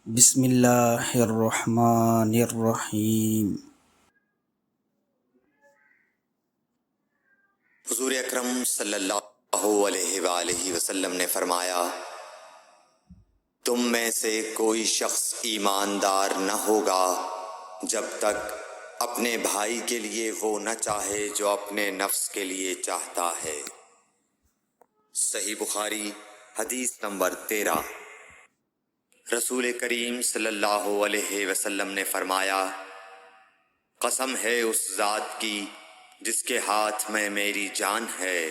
بسم اللہ الرحمن الرحیم۔ حضور اکرم صلی اللہ علیہ وآلہ وسلم نے فرمایا، تم میں سے کوئی شخص ایماندار نہ ہوگا جب تک اپنے بھائی کے لیے وہ نہ چاہے جو اپنے نفس کے لیے چاہتا ہے۔ صحیح بخاری حدیث نمبر 13۔ رسول کریم صلی اللہ علیہ وسلم نے فرمایا، قسم ہے اس ذات کی جس کے ہاتھ میں میری جان ہے،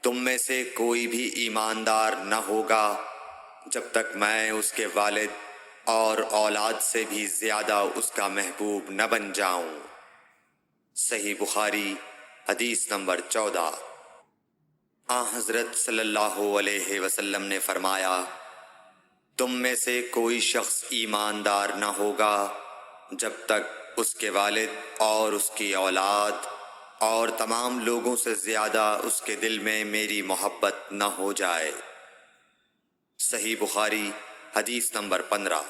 تم میں سے کوئی بھی ایماندار نہ ہوگا جب تک میں اس کے والد اور اولاد سے بھی زیادہ اس کا محبوب نہ بن جاؤں۔ صحیح بخاری حدیث نمبر 14۔ حضرت صلی اللہ علیہ وسلم نے فرمایا، تم میں سے کوئی شخص ایماندار نہ ہوگا جب تک اس کے والد اور اس کی اولاد اور تمام لوگوں سے زیادہ اس کے دل میں میری محبت نہ ہو جائے۔ صحیح بخاری حدیث نمبر 15۔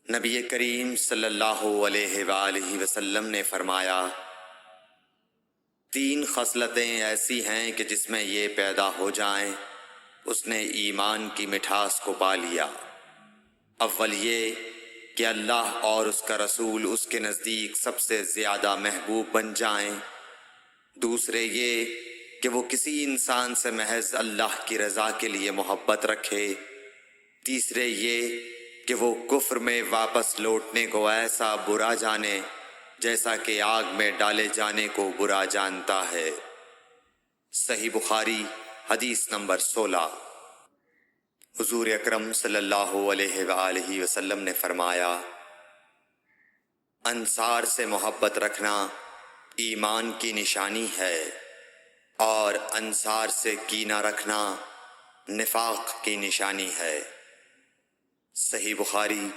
نبی کریم صلی اللہ علیہ وآلہ وسلم نے فرمایا، 3 خصلتیں ایسی ہیں کہ جس میں یہ پیدا ہو جائیں اس نے ایمان کی مٹھاس کو پا لیا۔ اول یہ کہ اللہ اور اس کا رسول اس کے نزدیک سب سے زیادہ محبوب بن جائیں۔ دوسرے یہ کہ وہ کسی انسان سے محض اللہ کی رضا کے لیے محبت رکھے۔ تیسرے یہ کہ وہ کفر میں واپس لوٹنے کو ایسا برا جانے جیسا کہ آگ میں ڈالے جانے کو برا جانتا ہے۔ صحیح بخاری حدیث نمبر 16۔ حضور اکرم صلی اللہ علیہ وآلہ وسلم نے فرمایا، انصار سے محبت رکھنا ایمان کی نشانی ہے اور انصار سے کینہ رکھنا نفاق کی نشانی ہے۔ صحیح بخاری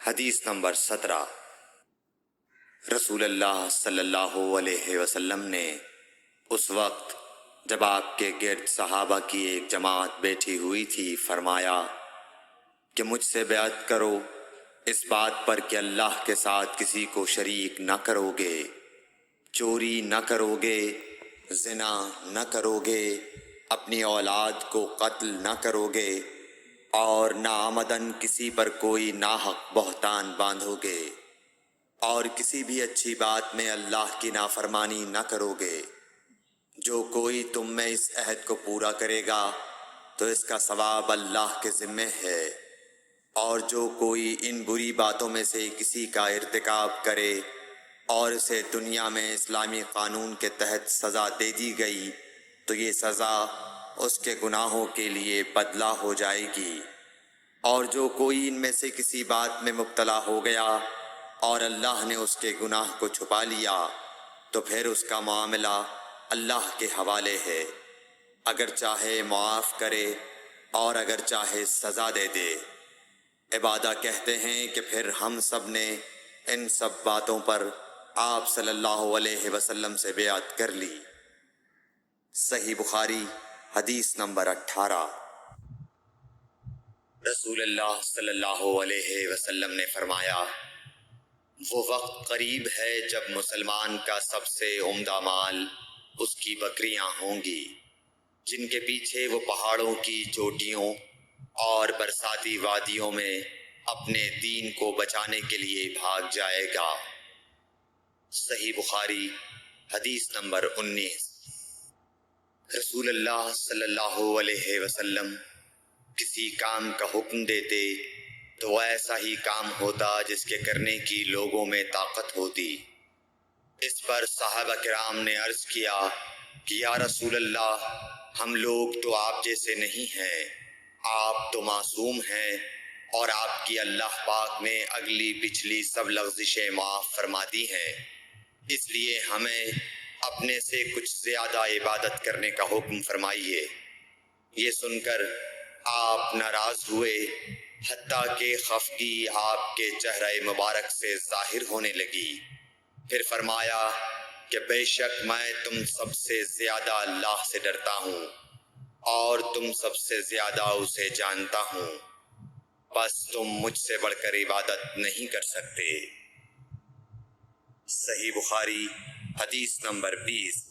حدیث نمبر 17۔ رسول اللہ صلی اللہ علیہ وسلم نے اس وقت جب آپ کے گرد صحابہ کی ایک جماعت بیٹھی ہوئی تھی فرمایا کہ مجھ سے بیعت کرو اس بات پر کہ اللہ کے ساتھ کسی کو شریک نہ کرو گے، چوری نہ کرو گے، زنا نہ کرو گے، اپنی اولاد کو قتل نہ کرو گے اور ناعمدن کسی پر کوئی ناحق بہتان باندھو گے، اور کسی بھی اچھی بات میں اللہ کی نافرمانی نہ کرو گے۔ جو کوئی تم میں اس عہد کو پورا کرے گا تو اس کا ثواب اللہ کے ذمے ہے، اور جو کوئی ان بری باتوں میں سے کسی کا ارتکاب کرے اور اسے دنیا میں اسلامی قانون کے تحت سزا دے دی گئی تو یہ سزا اس کے گناہوں کے لیے بدلہ ہو جائے گی، اور جو کوئی ان میں سے کسی بات میں مبتلا ہو گیا اور اللہ نے اس کے گناہ کو چھپا لیا تو پھر اس کا معاملہ اللہ کے حوالے ہے، اگر چاہے معاف کرے اور اگر چاہے سزا دے دے۔ عبادہ کہتے ہیں کہ پھر ہم سب نے ان سب باتوں پر آپ صلی اللہ علیہ وسلم سے بیعت کر لی۔ صحیح بخاری حدیث نمبر 18۔ رسول اللہ صلی اللہ علیہ وسلم نے فرمایا، وہ وقت قریب ہے جب مسلمان کا سب سے عمدہ مال اس کی بکریاں ہوں گی، جن کے پیچھے وہ پہاڑوں کی چوٹیوں اور برساتی وادیوں میں اپنے دین کو بچانے کے لیے بھاگ جائے گا۔ صحیح بخاری حدیث نمبر 19۔ رسول اللہ صلی اللہ علیہ وسلم کسی کام کا حکم دیتے تو ایسا ہی کام ہوتا جس کے کرنے کی لوگوں میں طاقت ہوتی۔ اس پر صحابہ کرام نے عرض کیا کہ یا رسول اللہ، ہم لوگ تو آپ جیسے نہیں ہیں، آپ تو معصوم ہیں اور آپ کی اللہ پاک نے اگلی پچھلی سب لغزشیں معاف فرما دی ہیں، اس لیے ہمیں اپنے سے کچھ زیادہ عبادت کرنے کا حکم فرمائیے۔ یہ سن کر آپ ناراض ہوئے، حتیٰ کہ خفگی آپ کے چہرہ مبارک سے ظاہر ہونے لگی۔ پھر فرمایا کہ بے شک میں تم سب سے زیادہ اللہ سے ڈرتا ہوں اور تم سب سے زیادہ اسے جانتا ہوں۔ بس تم مجھ سے بڑھ کر عبادت نہیں کر سکتے۔ صحیح بخاری حدیث نمبر 20۔